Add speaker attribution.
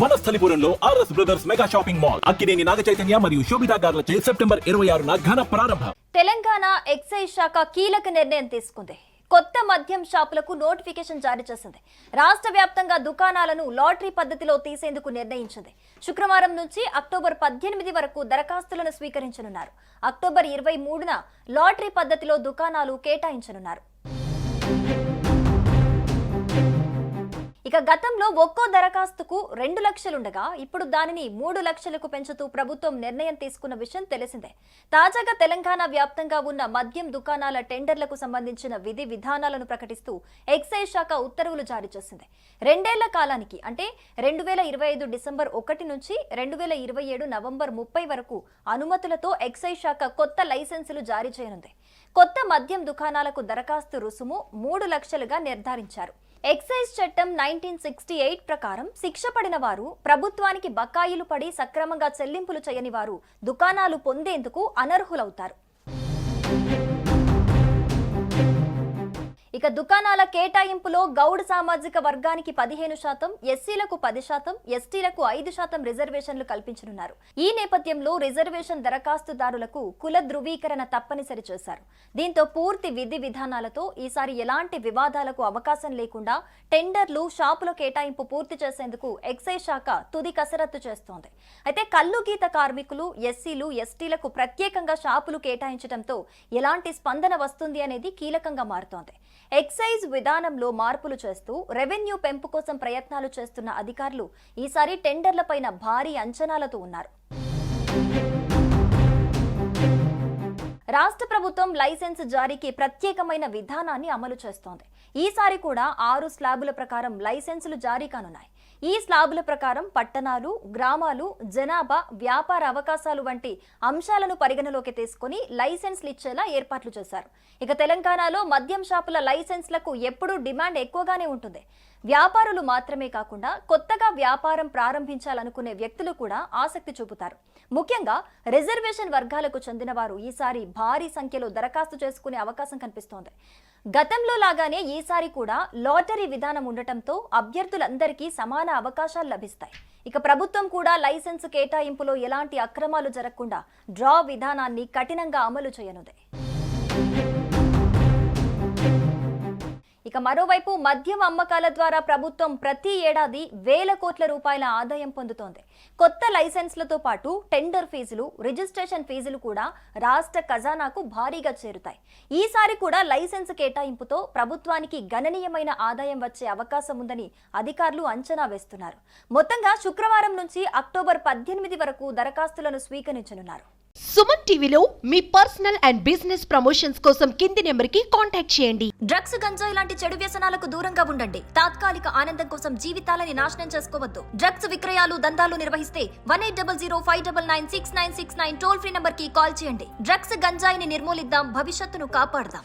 Speaker 1: వనస్థలిపురంలో RS brothers mega shopping mall Akkineni Naga Chaitanya మరియు Sobhita గార్లచే September 26న ఘన ప్రారంభం.
Speaker 2: తెలంగాణ ఎక్సైజ్ శాఖ కీలక నిర్ణయం తీసుకుంది. కొత్త మద్యం షాపులకు నోటిఫికేషన్ జారీ చేసింది. రాష్ట్ర వ్యాప్తంగా దుకాణాలను లాటరీ పద్ధతిలో తీసేందుకు నిర్ణయించింది. శుక్రవారం నుంచి అక్టోబర్ 18 వరకు దరఖాస్తులను స్వీకరించనున్నారు. అక్టోబర్ 23న లాటరీ పద్ధతిలో దుకాణాలు కేటాయించనున్నారు. ఇక గతంలో ఒక్కో దరఖాస్తుకు 2 లక్షలుండగా ఇప్పుడు దానిని 3 లక్షలకు పెంచుతూ ప్రభుత్వం నిర్ణయం తీసుకున్న విషయం తెలిసిందే. తాజాగా తెలంగాణ వ్యాప్తంగా ఉన్న మద్యం దుకాణాల టెండర్లకు సంబంధించిన విధి విధానాలను ప్రకటిస్తూ ఎక్సైజ్ శాఖ ఉత్తర్వులు జారీ చేసింది. 2 ఏళ్ల కాలానికి అంటే 2025 డిసెంబర్ 1 నుంచి 2027 నవంబర్ 30 వరకు అనుమతులతో ఎక్సైజ్ శాఖ కొత్త లైసెన్సులు జారీ చేయనుంది. కొత్త మద్యం దుకాణాలకు దరఖాస్తు రుసుము 3 లక్షలుగా నిర్ధారించారు. ఎక్సైజ్ చట్టం 1968 ప్రకారం శిక్ష పడిన వారు, ప్రభుత్వానికి బకాయిలు పడి సక్రమంగా చెల్లింపులు చేయని వారు దుకాణాలు పొందేందుకు అనర్హులవుతారు. ఇక దుకాణాల కేటాయింపులో గౌడ్ సామాజిక వర్గానికి 15%, ఎస్సీలకు 10%, ఎస్టీలకు 5% రిజర్వేషన్లు కల్పించనున్నారు. ఈ నేపథ్యంలో రిజర్వేషన్ దరఖాస్తుదారులకు కుల ధృవీకరణ తప్పనిసరి చేశారు. దీంతో పూర్తి విధి విధానాలతో ఈసారి ఎలాంటి వివాదాలకు అవకాశం లేకుండా టెండర్లు, షాపుల కేటాయింపు పూర్తి చేసేందుకు ఎక్సైజ్ శాఖ తుది కసరత్తు చేస్తోంది. అయితే కల్లు గీత కార్మికులు, ఎస్సీలు, ఎస్టీలకు ప్రత్యేకంగా షాపులు కేటాయించడంతో ఎలాంటి స్పందన వస్తుంది అనేది కీలకంగా మారుతోంది. ఎక్సైజ్ విధానంలో మార్పులు చేస్తూ రెవెన్యూ పెంపు కోసం ప్రయత్నాలు చేస్తున్న అధికారులు ఈసారి టెండర్లపైన భారీ అంచనాలతో ఉన్నారు. రాష్ట్ర ప్రభుత్వం లైసెన్స్ జారీకి ప్రత్యేకమైన విధానాన్ని అమలు చేస్తోంది. ఈసారి కూడా 6 స్లాబుల ప్రకారం లైసెన్సులు జారీ కానున్నాయి. ఈ స్లాబుల ప్రకారం పట్టణాలు, గ్రామాలు, జనాభా, వ్యాపార అవకాశాలు వంటి అంశాలను పరిగణలోకి తీసుకుని లైసెన్స్లు ఇచ్చేలా ఏర్పాట్లు చేశారు. ఇక తెలంగాణలో మద్యం షాపుల లైసెన్స్లకు ఎప్పుడూ డిమాండ్ ఎక్కువగానే ఉంటుంది. వ్యాపారులు మాత్రమే కాకుండా కొత్తగా వ్యాపారం ప్రారంభించాలనుకునే వ్యక్తులు కూడా ఆసక్తి చూపుతారు. ముఖ్యంగా రిజర్వేషన్ వర్గాలకు చెందిన వారు ఈసారి భారీ సంఖ్యలో దరఖాస్తు చేసుకునే అవకాశం కనిపిస్తోంది. గతంలో లాగానే ఈసారి కూడా లాటరీ విధానం ఉండటంతో అభ్యర్థులందరికీ సమాన అవకాశాలు లభిస్తాయి. ఇక ప్రభుత్వం కూడా లైసెన్స్ కేటాయింపులో ఎలాంటి అక్రమాలు జరగకుండా డ్రా విధానాన్ని కఠినంగా అమలు చేయనుంది. ఇక మరోవైపు మద్యం అమ్మకాల ద్వారా ప్రభుత్వం ప్రతి ఏడాది వేల కోట్ల రూపాయల ఆదాయం పొందుతోంది. కొత్త లైసెన్స్లతో పాటు టెండర్ ఫీజులు, రిజిస్ట్రేషన్ ఫీజులు కూడా రాష్ట్ర ఖజానాకు భారీగా చేరుతాయి. ఈసారి కూడా లైసెన్స్ కేటాయింపుతో ప్రభుత్వానికి గణనీయమైన ఆదాయం వచ్చే అవకాశం ఉందని అధికారులు అంచనా వేస్తున్నారు. మొత్తంగా శుక్రవారం నుంచి అక్టోబర్ 18 వరకు దరఖాస్తులను స్వీకరించనున్నారు.
Speaker 3: సుమన్ టీవీలో మీ పర్సనల్ అండ్ బిజినెస్ ప్రమోషన్స్ కోసం కింది నెంబర్కి కాంటాక్ట్ చేయండి.
Speaker 2: డ్రగ్స్, గంజాయి లాంటి చెడు వ్యసనాలకు దూరంగా ఉండండి. తాత్కాలిక ఆనందం కోసం జీవితాలని నాశనం చేసుకోవద్దు. డ్రగ్స్ విక్రయాలు, దందాలు నిర్వహిస్తే 1800599699 టోల్ ఫ్రీ నంబర్ కి కాల్ చేయండి. డ్రగ్స్, గంజాయిని నిర్మూలిద్దాం, భవిష్యత్తును కాపాడదాం.